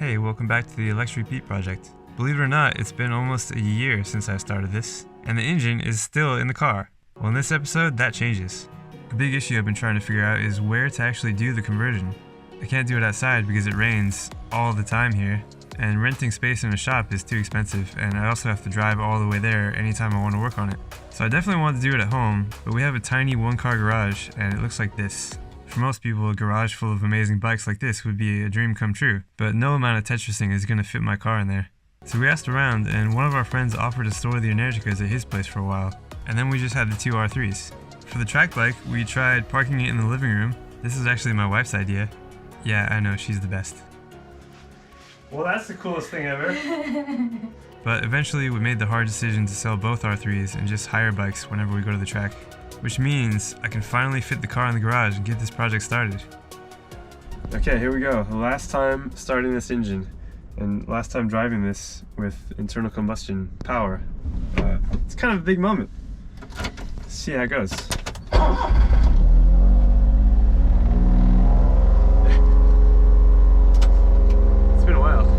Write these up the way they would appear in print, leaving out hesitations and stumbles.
Hey, welcome back to the Electric Beat project. Believe it or not, it's been almost a year since I started this, and the engine is still in the car. Well, in this episode, that changes. The big issue I've been trying to figure out is where to actually do the conversion. I can't do it outside because it rains all the time here, and renting space in a shop is too expensive, and I also have to drive all the way there anytime I want to work on it. So I definitely want to do it at home, but we have a tiny one-car garage, and it looks like this. For most people, a garage full of amazing bikes like this would be a dream come true, but no amount of Tetrising is going to fit my car in there. So we asked around, and one of our friends offered to store the Energicas at his place for a while, and then we just had the two R3s. For the track bike, we tried parking it in the living room. This is actually my wife's idea. Yeah, I know, she's the best. Well, that's the coolest thing ever. But eventually we made the hard decision to sell both R3s and just hire bikes whenever we go to the track. Which means I can finally fit the car in the garage and get this project started. Okay, here we go. The last time starting this engine and last time driving this with internal combustion power. It's kind of a big moment. Let's see how it goes. It's been a while.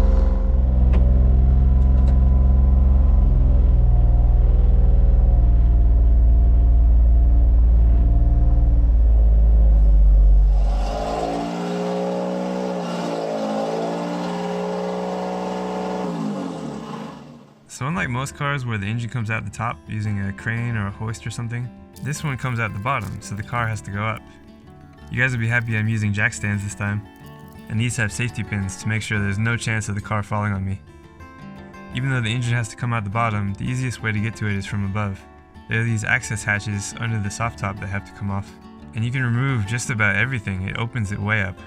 So unlike most cars where the engine comes out the top using a crane or a hoist or something, this one comes out the bottom, so the car has to go up. You guys will be happy I'm using jack stands this time, and these have safety pins to make sure there's no chance of the car falling on me. Even though the engine has to come out the bottom, the easiest way to get to it is from above. There are these access hatches under the soft top that have to come off, and you can remove just about everything. It opens it way up.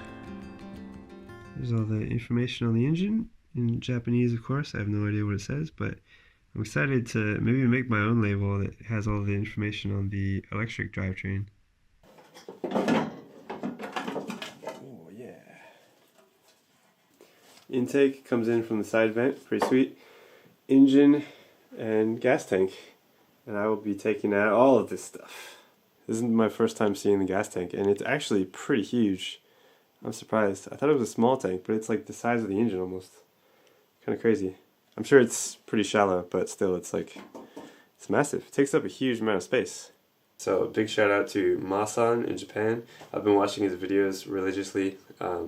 There's all the information on the engine. In Japanese, of course. I have no idea what it says, but I'm excited to maybe make my own label that has all the information on the electric drivetrain. Oh yeah. Intake comes in from the side vent, pretty sweet. Engine and gas tank. And I will be taking out all of this stuff. This isn't my first time seeing the gas tank, and it's actually pretty huge. I'm surprised. I thought it was a small tank, but it's like the size of the engine almost. Kind of crazy. I'm sure it's pretty shallow, but still it's massive. It takes up a huge amount of space. So a big shout out to Masan in Japan. I've been watching his videos religiously.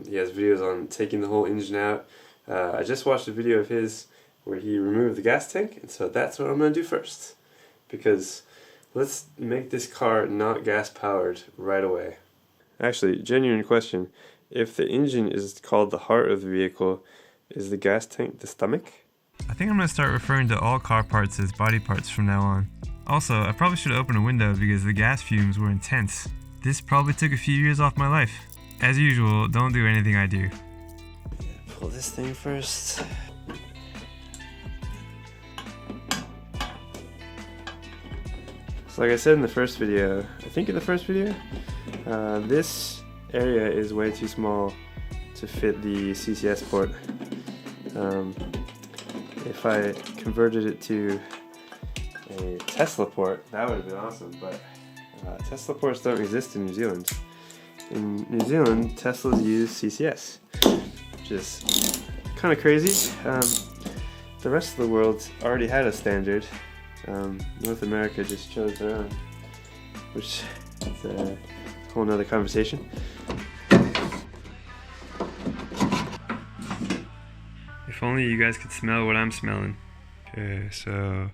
He has videos on taking the whole engine out. I just watched a video of his where he removed the gas tank, and so that's what I'm going to do first. Because let's make this car not gas powered right away. Actually, genuine question. If the engine is called the heart of the vehicle, is the gas tank the stomach? I think I'm going to start referring to all car parts as body parts from now on. Also, I probably should open a window because the gas fumes were intense. This probably took a few years off my life. As usual, don't do anything I do. Pull this thing first. So like I said in the first video, this area is way too small to fit the CCS port. If I converted it to a Tesla port, that would have been awesome, but Tesla ports don't exist in New Zealand. In New Zealand, Teslas use CCS, which is kind of crazy. The rest of the world already had a standard. North America just chose their own, which is a whole nother conversation. If only you guys could smell what I'm smelling. Okay, so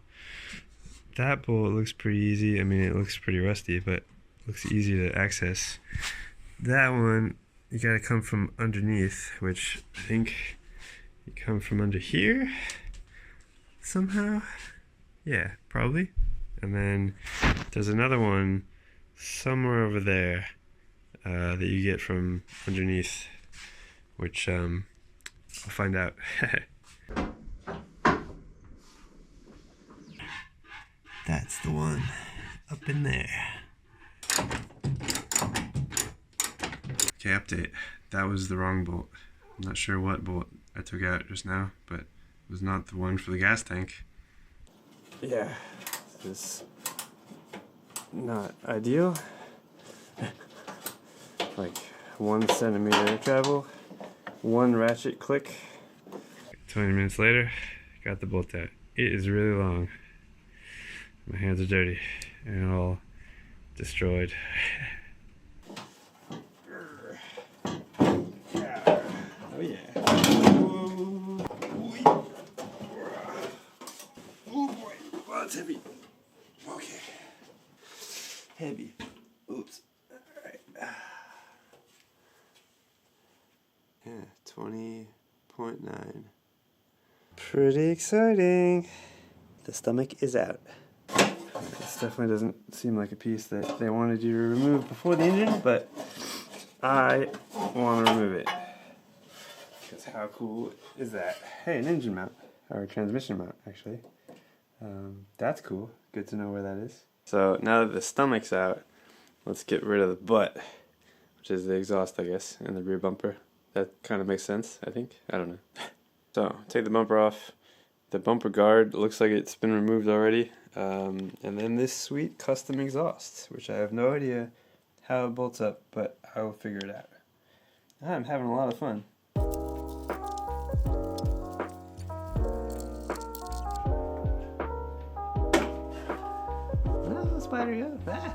that bolt looks pretty easy. I mean, it looks pretty rusty, but it looks easy to access. That one, you gotta come from underneath, which I think you come from under here somehow. Yeah, probably. And then there's another one somewhere over there that you get from underneath, which I'll find out. That's the one up in there. Okay, update. That was the wrong bolt. I'm not sure what bolt I took out just now, but it was not the one for the gas tank. Yeah, this is not ideal. Like 1 centimeter travel, 1 ratchet click, 20 minutes later, got the bolt out. It is really long. My hands are dirty and all destroyed. Oh yeah. Oh boy. Wow, it's heavy. Okay. Heavy. Oops. Alright. Yeah, 20.9. Pretty exciting. The stomach is out. This definitely doesn't seem like a piece that they wanted you to remove before the engine, but I want to remove it. Because how cool is that? Hey, an engine mount, or a transmission mount, actually. That's cool. Good to know where that is. So now that the stomach's out, let's get rid of the butt, which is the exhaust, I guess, and the rear bumper. That kind of makes sense, I think. I don't know. So, take the bumper off. The bumper guard looks like it's been removed already. And then this sweet custom exhaust, which I have no idea how it bolts up, but I will figure it out. I'm having a lot of fun. Oh, spider go. Ah.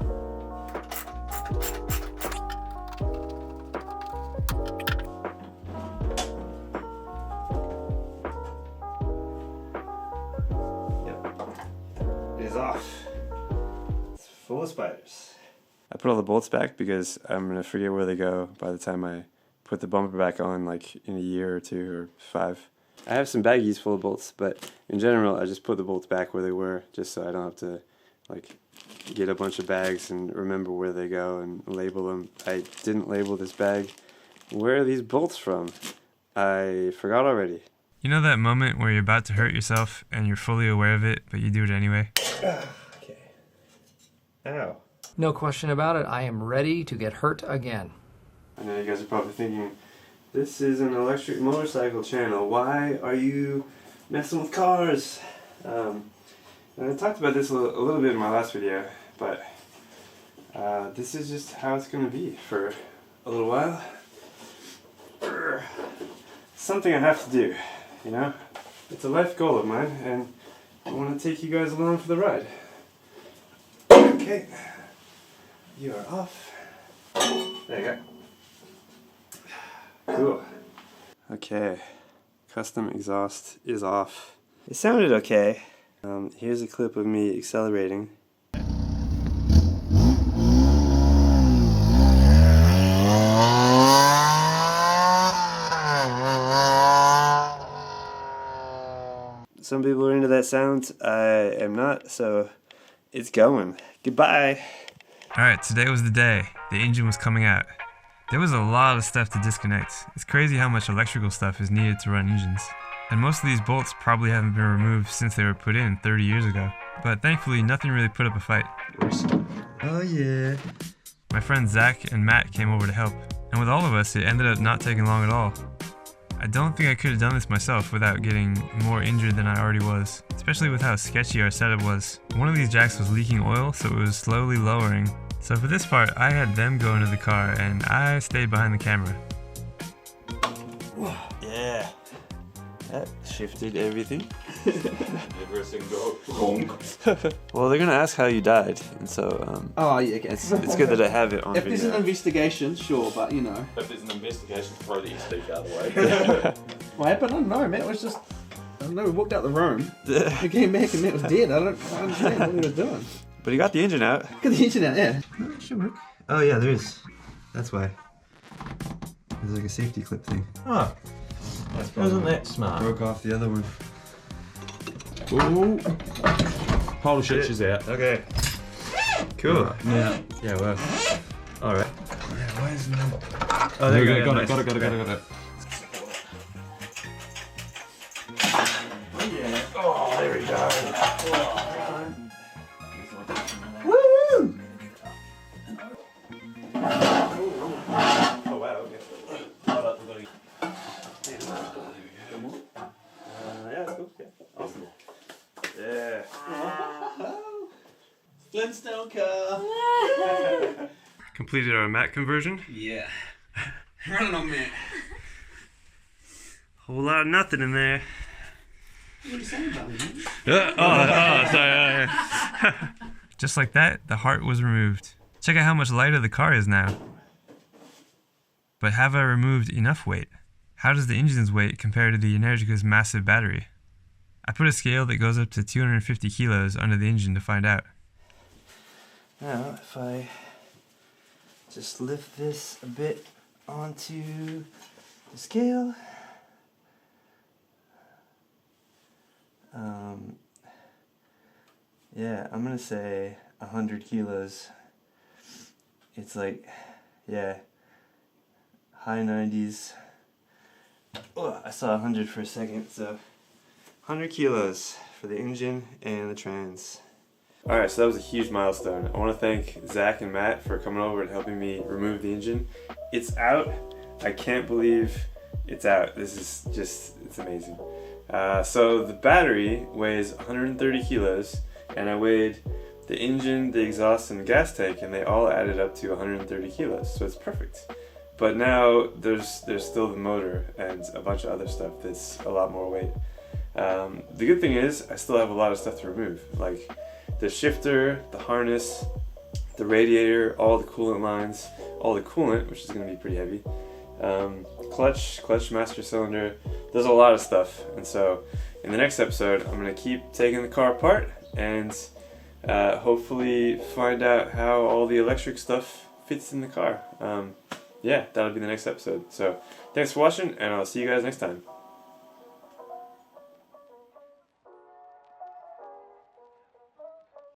Off. It's full of spiders. I put all the bolts back because I'm gonna forget where they go by the time I put the bumper back on, like in a year or 2 or 5. I have some baggies full of bolts, but in general I just put the bolts back where they were, just so I don't have to like get a bunch of bags and remember where they go and label them. I didn't label this bag. Where are these bolts from? I forgot already. You know that moment where you're about to hurt yourself and you're fully aware of it, but you do it anyway? Okay. Ow. No question about it, I am ready to get hurt again. I know you guys are probably thinking, this is an electric motorcycle channel. Why are you messing with cars? And I talked about this a little bit in my last video, but this is just how it's going to be for a little while. Something I have to do, you know? It's a life goal of mine, and I want to take you guys along for the ride. Okay, you are off. There you go. Cool. Okay, custom exhaust is off. It sounded okay. Here's a clip of me accelerating. Some people are into that sound. I am not, so it's going. Goodbye. Alright, today was the day. The engine was coming out. There was a lot of stuff to disconnect. It's crazy how much electrical stuff is needed to run engines. And most of these bolts probably haven't been removed since they were put in 30 years ago. But thankfully, nothing really put up a fight. Oh yeah. My friends Zach and Matt came over to help. And with all of us, it ended up not taking long at all. I don't think I could have done this myself without getting more injured than I already was, especially with how sketchy our setup was. One of these jacks was leaking oil, so it was slowly lowering. So for this part, I had them go into the car and I stayed behind the camera. Yeah, that shifted everything. Everything go wrong. Well, they're gonna ask how you died, and so oh yeah, okay. it's good that I have it on if video. there's an investigation, sure, but you know. If there's an investigation, throw the SD out of the way. What happened? I don't know, Matt was just, I don't know, we walked out the room, we came back and Matt was dead. I don't understand what he was doing. But he got the engine out. Got the engine out, yeah. No, it should work. Oh yeah, there is. That's why. There's like a safety clip thing. Oh, wasn't that smart? Broke off the other one. Ooh. Pole shit is out. Okay. Cool. Right. Yeah, well. Alright. Yeah, why isn't that? Oh, there you go. Got it. Oh yeah. Oh, there we go. Woo! Oh wow, okay. Yeah, that's cool. Yeah. Awesome. Yeah. Flintstone car. Completed our mat conversion. Yeah. Running on Matt. Whole lot of nothing in there. What are you saying about me? Sorry. Just like that, the heart was removed. Check out how much lighter the car is now. But have I removed enough weight? How does the engine's weight compare to the Energica's massive battery? I put a scale that goes up to 250 kilos under the engine to find out. Now, if I just lift this a bit onto the scale, yeah, I'm gonna say 100 kilos. It's like, yeah, high 90s. Oh, I saw 100 for a second, so 100 kilos for the engine and the trans. Alright, so that was a huge milestone. I want to thank Zach and Matt for coming over and helping me remove the engine. It's out. I can't believe it's out. This is just, it's amazing. So the battery weighs 130 kilos, and I weighed the engine, the exhaust, and the gas tank, and they all added up to 130 kilos, so it's perfect. But now there's still the motor and a bunch of other stuff that's a lot more weight. The good thing is I still have a lot of stuff to remove, like the shifter, the harness, the radiator, all the coolant lines, all the coolant, which is going to be pretty heavy, clutch master cylinder. There's a lot of stuff, and so in the next episode I'm going to keep taking the car apart and hopefully find out how all the electric stuff fits in the car. Yeah, that'll be the next episode. So thanks for watching, and I'll see you guys next time.